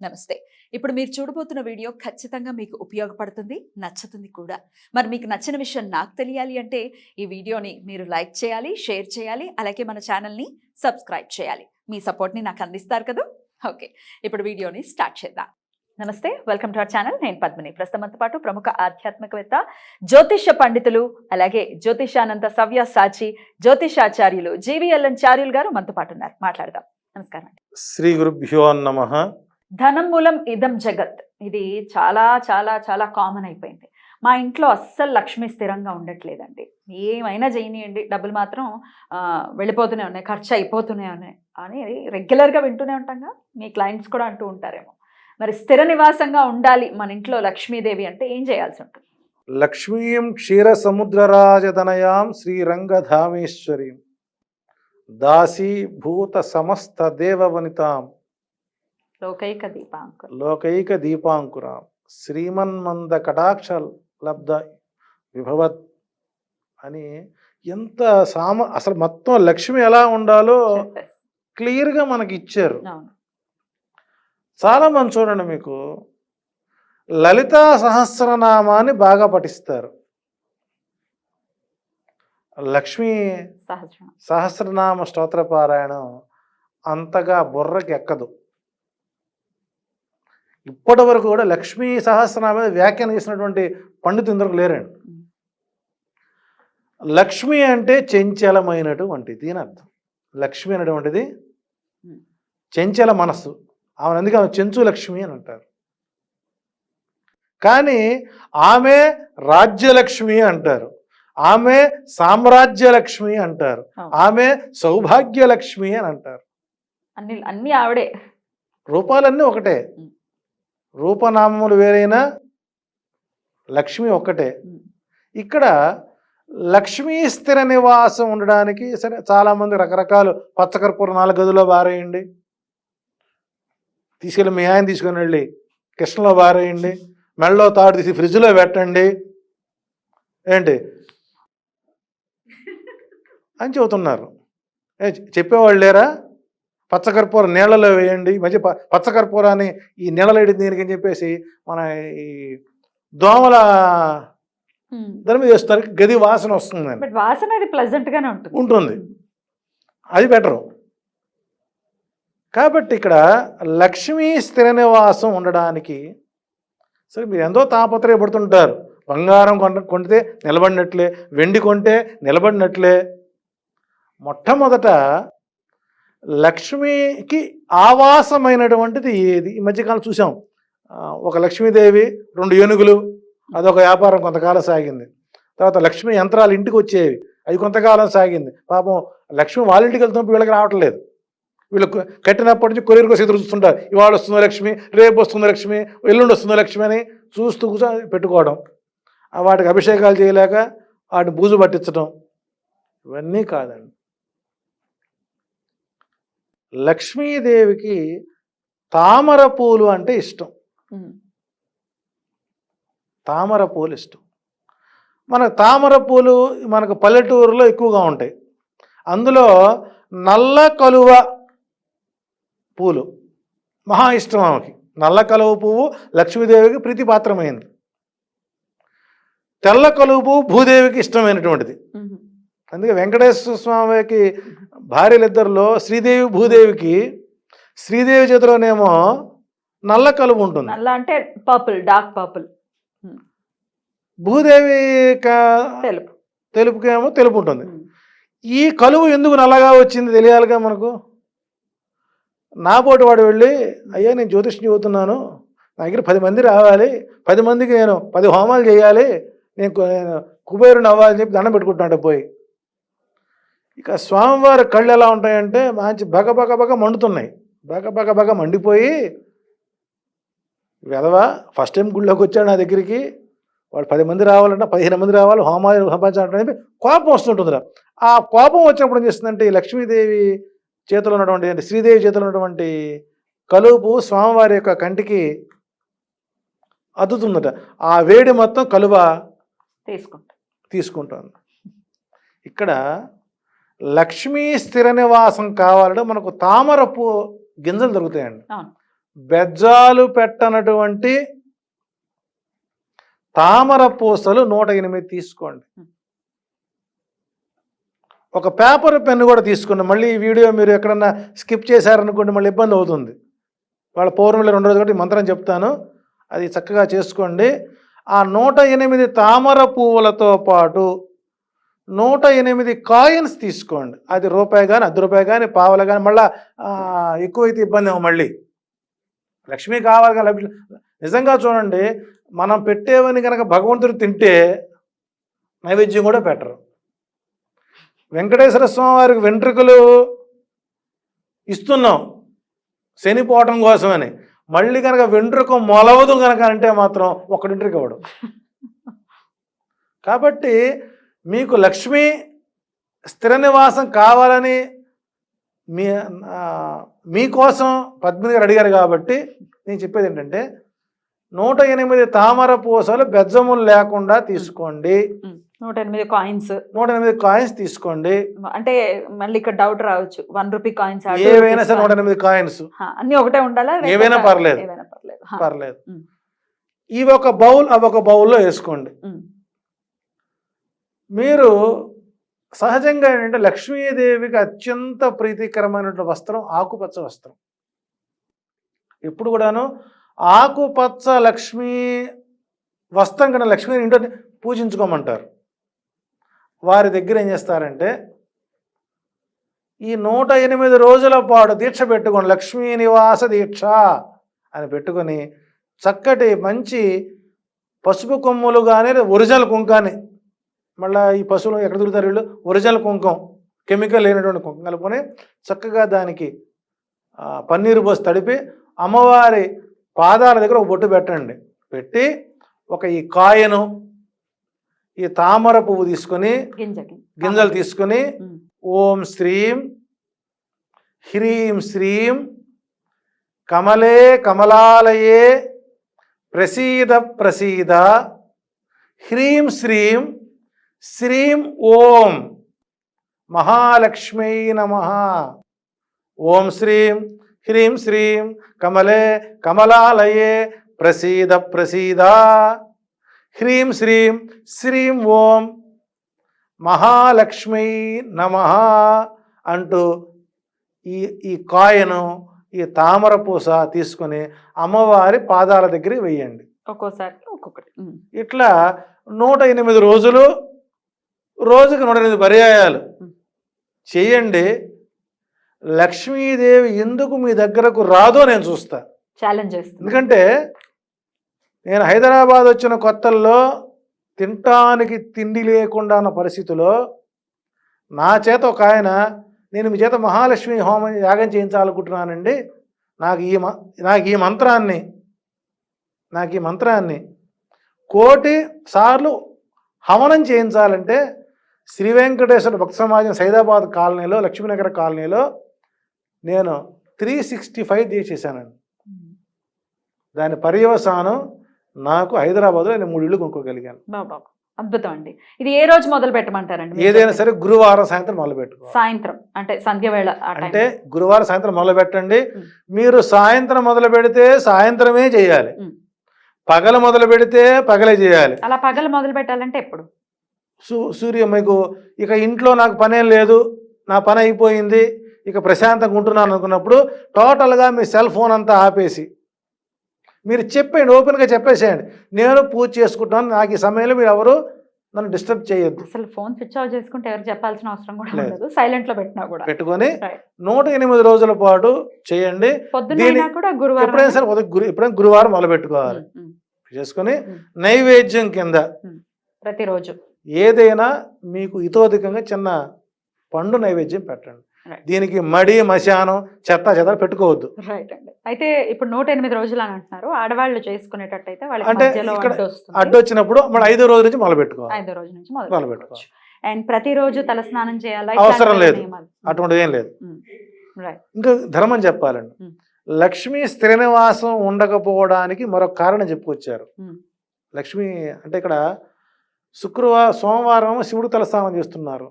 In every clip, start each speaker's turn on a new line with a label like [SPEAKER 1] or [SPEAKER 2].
[SPEAKER 1] నమస్తే. ఇప్పుడు మీరు చూడబోతున్న వీడియో ఖచ్చితంగా మీకు ఉపయోగపడుతుంది, నచ్చుతుంది కూడా. మరి మీకు నచ్చిన విషయం నాకు తెలియాలి అంటే ఈ వీడియోని మీరు లైక్ చేయాలి, షేర్ చేయాలి, అలాగే మన ఛానల్ని సబ్స్క్రైబ్ చేయాలి. మీ సపోర్ట్ని నాకు అందిస్తారు కదా. ఓకే, ఇప్పుడు వీడియోని స్టార్ట్ చేద్దాం. నమస్తే, వెల్కమ్ టు అవర్ ఛానల్. నేను పద్మిని. ప్రస్తుతంతో పాటు ప్రముఖ ఆధ్యాత్మికవేత్త, జ్యోతిష్య పండితులు, అలాగే జ్యోతిషానంద సవ్య సాచి జ్యోతిషాచార్యులు జీవీఎల్ఎన్ చార్యులు గారు మనతో పాటు ఉన్నారు. మాట్లాడదాం. నమస్కారం అండి.
[SPEAKER 2] శ్రీ గురుభ్యో నమః.
[SPEAKER 1] ధనం మూలం ఇదం జగత్, ఇది చాలా చాలా చాలా కామన్ అయిపోయింది. మా ఇంట్లో అస్సలు లక్ష్మి స్థిరంగా ఉండట్లేదండి. ఏమైనా చేయనియండి, డబ్బులు మాత్రం వెళ్ళిపోతూనే ఉన్నాయి, ఖర్చు అయిపోతూనే ఉన్నాయి అని రెగ్యులర్గా వింటూనే ఉంటాంగా. మీ క్లయింట్స్ కూడా అంటూ ఉంటారేమో. మరి స్థిర నివాసంగా ఉండాలి మన ఇంట్లో లక్ష్మీదేవి అంటే ఏం చేయాల్సి ఉంటుంది?
[SPEAKER 2] లక్ష్మీం క్షీర సముద్రరాజతనయాం శ్రీరంగధామేశ్వరీం దాసీభూత సమస్త దేవవనితాం లోకైక దీపాంకురాం శ్రీమన్మంద కటాక్ష లబ్ధ విభవత్ అని ఎంత అసలు మొత్తం లక్ష్మి ఎలా ఉండాలో క్లియర్గా మనకి ఇచ్చారు. చాలా మంది చూడండి, మీకు లలితా సహస్రనామాన్ని బాగా పఠిస్తారు. లక్ష్మీ సహస్రనామ స్తోత్ర పారాయణం అంతగా బుర్రకి ఎక్కదు. ఇప్పటి వరకు కూడా లక్ష్మీ సహస్రనామ వ్యాఖ్యానం చేసినటువంటి పండితులు ఇందరకు లేరండి. లక్ష్మి అంటే చంచలమైనటువంటిది అని అర్థం. లక్ష్మి అనేటువంటిది చంచల మనస్సు. ఆమె అందుకే ఆమె చెంచు లక్ష్మి అని అంటారు. కానీ ఆమె రాజ్యలక్ష్మి అంటారు, ఆమె సామ్రాజ్యలక్ష్మి అంటారు, ఆమె సౌభాగ్యలక్ష్మి అని అంటారు.
[SPEAKER 1] అన్ని ఆవిడే.
[SPEAKER 2] రూపాలన్నీ ఒకటే, రూపనామములు వేరైనా లక్ష్మి ఒక్కటే. ఇక్కడ లక్ష్మీ స్థిర నివాసం ఉండడానికి సరే చాలామంది రకరకాలు పచ్చకర్పూర 4 గదుల్లో బారేయండి, తీసుకెళ్ళి మీ ఆయన తీసుకొని వెళ్ళి కిచెన్లో బారేయండి, మెడలో తాడు తీసి ఫ్రిడ్జ్లో పెట్టండి ఏంటి అని చెబుతున్నారు. చెప్పేవాళ్ళు లేరా? పచ్చకర్పూర నీళ్ళలో వేయండి, మంచి పచ్చకర్పూరాన్ని ఈ నీళ్ళలో వేయడం దీనికి అని చెప్పేసి మన ఈ దోమల దాని మీద వేస్తారు, గది వాసన వస్తుంది.
[SPEAKER 1] వాసన అది ప్లెజెంట్ గానే
[SPEAKER 2] ఉంటుంది, అది బెటరు. కాబట్టి ఇక్కడ లక్ష్మీ స్థిర నివాసం ఉండడానికి సరే మీరు ఎంతో తాపత్రయపడుతుంటారు. బంగారం కొంటే నిలబడినట్లే, వెండి కొంటే నిలబడినట్లే. మొట్టమొదట లక్ష్మికి ఆవాసమైనటువంటిది ఏది? ఈ మధ్యకాలం చూసాం, ఒక లక్ష్మీదేవి 2 ఏనుగులు, అదొక వ్యాపారం కొంతకాలం సాగింది. తర్వాత లక్ష్మీ యంత్రాలు ఇంటికి వచ్చేవి, అవి కొంతకాలం సాగింది. పాపం లక్ష్మి వాళ్ళ ఇంటికి వెళ్తున్నప్పుడు వీళ్ళకి రావట్లేదు. వీళ్ళు కట్టినప్పటి నుంచి కొరియర్ కోసం ఎదురు చూస్తుంటారు. ఇవాళ వస్తుందో లక్ష్మి, రేపు వస్తుందో లక్ష్మి, ఎల్లుండి వస్తుందో లక్ష్మి అని చూస్తూ పెట్టుకోవడం, వాటికి అభిషేకాలు చేయలేక వాటిని బూజు పట్టించడం, ఇవన్నీ కాదండి. లక్ష్మీదేవికి తామర పూలు అంటే ఇష్టం. తామర పూలు ఇష్టం. మనకు తామర పూలు మనకు పల్లెటూరులో ఎక్కువగా ఉంటాయి. అందులో నల్ల కలువ పూలు మహా ఇష్టం ఆమెకి. నల్ల కలువ పువ్వు లక్ష్మీదేవికి ప్రీతిపాత్రమైంది. తెల్ల కలువ పువ్వు భూదేవికి ఇష్టమైనటువంటిది. అందుకే వెంకటేశ్వర స్వామికి భార్యలిద్దరిలో శ్రీదేవి భూదేవికి, శ్రీదేవి చేతిలోనేమో నల్ల కలువ ఉంటుంది,
[SPEAKER 1] నల్ల అంటే పర్పుల్, డార్క్ పర్పుల్.
[SPEAKER 2] భూదేవి తెలుపుకేమో తెలుపు ఉంటుంది. ఈ కలువ ఎందుకు నల్లగా వచ్చింది తెలియాలిగా మనకు. నాపోటి వాడు వెళ్ళి, అయ్యా నేను జ్యోతిష్యం చదువుతున్నాను, నా దగ్గర 10 మంది రావాలి, 10 మందికి నేను 10 హోమాలు చేయాలి, నేను కుబేరుని అవ్వాలని చెప్పి దండం పెట్టుకుంటాడు పోయి. ఇక స్వామివారి కళ్ళు ఎలా ఉంటాయంటే మంచి బగ మండుతున్నాయి, బగ మండిపోయి, వెధవా ఫస్ట్ టైం గుళ్ళోకి వచ్చాడు నా దగ్గరికి, వాడు 10 మంది రావాలంటే 15 మంది రావాలి, హోమాలు సంపాదించాలంటే కోపం వస్తుంటుందిరా. ఆ కోపం వచ్చినప్పుడు ఏం చేస్తుందంటే ఈ లక్ష్మీదేవి చేతిలో ఉన్నటువంటి, అంటే శ్రీదేవి చేతిలో ఉన్నటువంటి కలుపు స్వామివారి యొక్క కంటికి అద్దుతుందట. ఆ వేడి మొత్తం కలువ తీసుకుంటుంది. ఇక్కడ లక్ష్మీ స్థిర నివాసం కావాలంటే మనకు తామరపు గింజలు దొరుకుతాయండి. బెజ్జాలు పెట్టనటువంటి తామర పూసలు 108 తీసుకోండి. ఒక పేపర్ పెన్ను కూడా తీసుకోండి. మళ్ళీ ఈ వీడియో మీరు ఎక్కడన్నా స్కిప్ చేశారనుకోండి, మళ్ళీ ఇబ్బంది అవుతుంది. వాళ్ళ పౌర్ణమిలో 2 రోజులు కాబట్టి మంత్రం చెప్తాను, అది చక్కగా చేసుకోండి. ఆ 108 తామర పువ్వులతో పాటు 108 కాయిన్స్ తీసుకోండి. అది రూపాయి కానీ, ₹10 కానీ, పావల కానీ, మళ్ళీ ఎక్కువైతే ఇబ్బంది ఏమో. మళ్ళీ లక్ష్మీ కావాలి కానీ నిజంగా చూడండి, మనం పెట్టేవని కనుక భగవంతుడు తింటే నైవేద్యం కూడా పెట్టరు. వెంకటేశ్వర స్వామి వారికి వెంట్రుకలు ఇస్తున్నాం శని పోవటం కోసమని, మళ్ళీ కనుక వెంట్రుక మొలవదు కనుక అంటే మాత్రం ఒక్కడింటికి ఇవ్వడం. కాబట్టి మీకు లక్ష్మీ స్థిర నివాసం కావాలని మీకోసం పద్మిని గారు అడిగారు కాబట్టి నేను చెప్పేది ఏంటంటే 108 తామర పూసలు బెజ్జములు లేకుండా తీసుకోండి.
[SPEAKER 1] 108
[SPEAKER 2] కాయిన్స్ తీసుకోండి.
[SPEAKER 1] అంటే మళ్ళీ ఇక్కడ డౌట్ రావచ్చు, ₹1 కాయిన్స్
[SPEAKER 2] ఏవైనా సరే 108 కాయిన్స్
[SPEAKER 1] అన్ని ఒకటే ఉండాలా?
[SPEAKER 2] ఏవైనా పర్లేదు, పర్లేదు. ఇవి ఒక బౌల్, అవి ఒక బౌల్లో వేసుకోండి. మీరు సహజంగా ఏంటంటే లక్ష్మీదేవికి అత్యంత ప్రీతికరమైనటువంటి వస్త్రం ఆకుపచ్చ వస్త్రం. ఎప్పుడు కూడాను ఆకుపచ్చ లక్ష్మీ వస్త్రం కన్నా లక్ష్మీని ఇంట్లో పూజించుకోమంటారు. వారి దగ్గర ఏం చేస్తారంటే ఈ 108 రోజుల పాటు దీక్ష పెట్టుకొని లక్ష్మీ నివాస దీక్ష అని పెట్టుకొని చక్కటి మంచి పసుపు కొమ్ములు కానీ ఒరిజినల్ కుంకాన్ని, మళ్ళీ ఈ పశువులు ఎక్కడ దొరుకుతారు వీళ్ళు, ఒరిజినల్ కుంకం, కెమికల్ లేనటువంటి కుంకం కలుపుకొని చక్కగా దానికి పన్నీరు పోసి తడిపి అమ్మవారి పాదాల దగ్గర ఒక బొట్టు పెట్టండి. పెట్టి ఒక ఈ కాయను, ఈ తామర పువ్వు తీసుకొని గింజలు తీసుకొని ఓం శ్రీం హ్రీం శ్రీం కమలే కమలాలయే ప్రసీద ప్రసీద హ్రీం శ్రీం శ్రీం ఓం మహాలక్ష్మీ నమః. ఓం శ్రీం హ్రీం శ్రీం కమలే కమలాలయే ప్రసీద ప్రసీద హ్రీం శ్రీం శ్రీం ఓం మహాలక్ష్మీ నమః అంటూ ఈ కాయను, ఈ తామర పూస తీసుకొని అమ్మవారి పాదాల దగ్గర వేయండి.
[SPEAKER 1] ఒక్కోసారి ఒక్కొక్కటి.
[SPEAKER 2] ఇట్లా 108 రోజులు, రోజుకి 108 పర్యాయాలు చేయండి. లక్ష్మీదేవి ఎందుకు మీ దగ్గరకు రాదో నేను చూస్తా,
[SPEAKER 1] ఛాలెంజ్ చేస్తాను.
[SPEAKER 2] ఎందుకంటే నేను హైదరాబాద్ వచ్చిన కొత్తల్లో తినటానికి తిండి లేకుండా ఉన్న పరిస్థితిలో నా చేత ఒక ఆయన, నేను మీ చేత మహాలక్ష్మి హోమం యాగం చేయించాలనుకుంటున్నానండి, నాకు ఈ మంత్రాన్ని 1,000,000 సార్లు హవనం చేయించాలంటే శ్రీ వెంకటేశ్వర భక్త సమాజం సైదాబాద్ కాలనీలో, లక్ష్మీనగర్ కాలనీలో నేను 365 చేసేసానండి. దాని పర్యవసానం నాకు హైదరాబాద్లో నేను 3 ఇళ్ళు కొనుక్కోగలిగాను.
[SPEAKER 1] అద్భుతం అండి. ఇది ఏ రోజు మొదలు పెట్టమంటారండి?
[SPEAKER 2] ఏదైనా సరే గురువారం సాయంత్రం మొదలు పెట్టుకో.
[SPEAKER 1] సాయంత్రం అంటే సంధ్య వేళ, అంటే
[SPEAKER 2] గురువారం సాయంత్రం మొదలు పెట్టండి. మీరు సాయంత్రం మొదలు పెడితే సాయంత్రమే చేయాలి, పగలు మొదలు పెడితే పగలే చేయాలి.
[SPEAKER 1] అలా పగలు మొదలు పెట్టాలంటే ఎప్పుడు?
[SPEAKER 2] సూర్య మీకు ఇక ఇంట్లో నాకు పనేం లేదు, నా పని అయిపోయింది, ఇక ప్రశాంతంగా ఉంటున్నాను అనుకున్నప్పుడు టోటల్గా మీ సెల్ ఫోన్ అంతా ఆపేసి మీరు చెప్పండి, ఓపెన్గా చెప్పేసేయండి, నేను పూజ చేసుకుంటాను, నాకు ఈ సమయంలో మీరు ఎవరు నన్ను డిస్టర్బ్ చేయొద్దు.
[SPEAKER 1] అసలు ఫోన్ స్విచ్ ఆఫ్ చేసుకుంటే ఎవరు చెప్పాల్సిన అవసరం కూడా లేదు, సైలెంట్ లో పెట్టినా కూడా
[SPEAKER 2] పెట్టుకొని 108 రోజుల పాటు చేయండి. ఎప్పుడైనా సరే ఎప్పుడైనా గురువారం మొదలు పెట్టుకోవాలి. చేసుకొని నైవేద్యం కింద
[SPEAKER 1] ప్రతిరోజు
[SPEAKER 2] ఏదైనా మీకు ఇతోధికంగా చిన్న పండు నైవేద్యం పెట్టండి. దీనికి మడి మశానం చెత్త పెట్టుకోవద్దు.
[SPEAKER 1] రైట్ అండి. అయితే ఇప్పుడు 108 రోజులు అని అంటున్నారు, ఆడవాళ్ళు చేసుకునేటట్టయితే
[SPEAKER 2] అంటే ఇక్కడ అడ్డు వచ్చినప్పుడు మళ్ళీ 5వ రోజు నుంచి మొదలు పెట్టుకోవాలి.
[SPEAKER 1] 5వ రోజు నుంచి మొదలు పెట్టుకోవచ్చు. అండ్ ప్రతిరోజు తలస్నానం చేయాలి,
[SPEAKER 2] అవసరం లేదు, అటువంటిది ఏం లేదు. ఇంకా ధర్మం చెప్పాలండి, లక్ష్మీ స్థిర నివాసం ఉండకపోవడానికి మరొక కారణం చెప్పుకొచ్చారు. లక్ష్మి అంటే ఇక్కడ సోమవారం శివుడు తలస్నానం చేస్తున్నారు,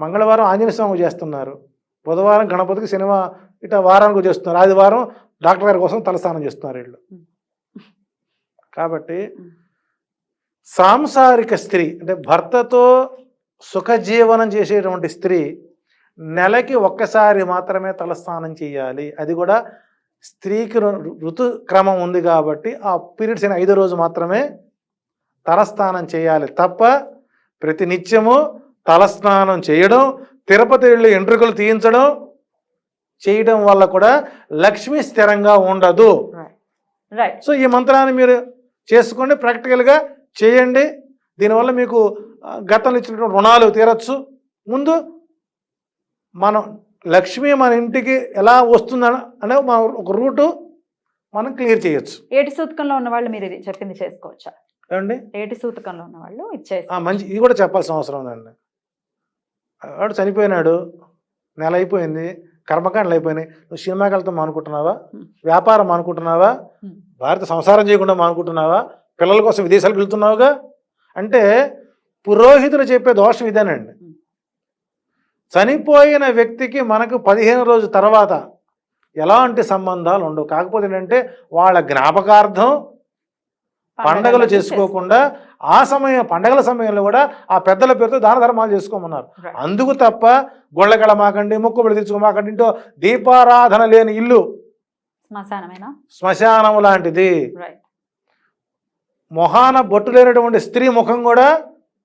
[SPEAKER 2] మంగళవారం ఆంజనేయ స్వామి చేస్తున్నారు, బుధవారం గణపతికి, శనివారం ఇట్లా వారానికి చేస్తున్నారు, ఆదివారం డాక్టర్ గారి కోసం తలస్నానం చేస్తున్నారు వీళ్ళు. కాబట్టి సాంసారిక స్త్రీ అంటే భర్తతో సుఖజీవనం చేసేటువంటి స్త్రీ నెలకి ఒక్కసారి మాత్రమే తలస్నానం చేయాలి. అది కూడా స్త్రీకి ఋతుక్రమం ఉంది కాబట్టి ఆ పీరియడ్స్ అయిన 5 రోజు మాత్రమే తలస్నానం చేయాలి తప్ప ప్రతి నిత్యము తలస్నానం చేయడం, తిరుపతి వెళ్ళి ఎంట్రుకలు తీయించడం చేయడం వల్ల కూడా లక్ష్మి స్థిరంగా ఉండదు.
[SPEAKER 1] రైట్.
[SPEAKER 2] సో ఈ మంత్రాన్ని మీరు చేసుకోండి, ప్రాక్టికల్గా చేయండి. దీనివల్ల మీకు గతంలో ఇచ్చినటువంటి రుణాలు తీరచ్చు. ముందు మనం లక్ష్మి మన ఇంటికి ఎలా వస్తుందని అనే ఒక రూటు మనం క్లియర్ చేయొచ్చు.
[SPEAKER 1] ఏటి సూతకంలో ఉన్న వాళ్ళు మీరు ఇది చెప్పింది చేసుకోవచ్చా?
[SPEAKER 2] ఏమండి
[SPEAKER 1] ఏటి సూతకంలో ఉన్న వాళ్ళు ఇచ్చేసి
[SPEAKER 2] మంచి ఇది కూడా చెప్పాల్సిన అవసరం ఉందండి. వాడు చనిపోయినాడు, నెల అయిపోయింది, కర్మకాండలు అయిపోయినాయి, నువ్వు సినిమాకి వెళ్తాం అనుకుంటున్నావా, వ్యాపారం అనుకుంటున్నావా, భారత సంసారం చేయకుండా అనుకుంటున్నావా, పిల్లల కోసం విదేశాలకు వెళ్తున్నావుగా అంటే పురోహితులు చెప్పే దోషం ఇదేనండి. చనిపోయిన వ్యక్తికి మనకు 15 రోజుల తర్వాత ఎలాంటి సంబంధాలు ఉండవు. కాకపోతే ఏంటంటే వాళ్ళ జ్ఞాపకార్థం పండగలు చేసుకోకుండా ఆ పండగల సమయంలో కూడా ఆ పెద్దల పేరుతో దాన ధర్మాలు చేసుకోమన్నారు. అందుకు తప్ప గొళ్ళకెళ్ళమాకండి, మొక్కుబడి తెచ్చుకోమాకండి, ఇంటో దీపారాధన లేని ఇల్లు శ్మశానం లాంటిది. మొహాన బొట్టు లేనటువంటి స్త్రీ ముఖం కూడా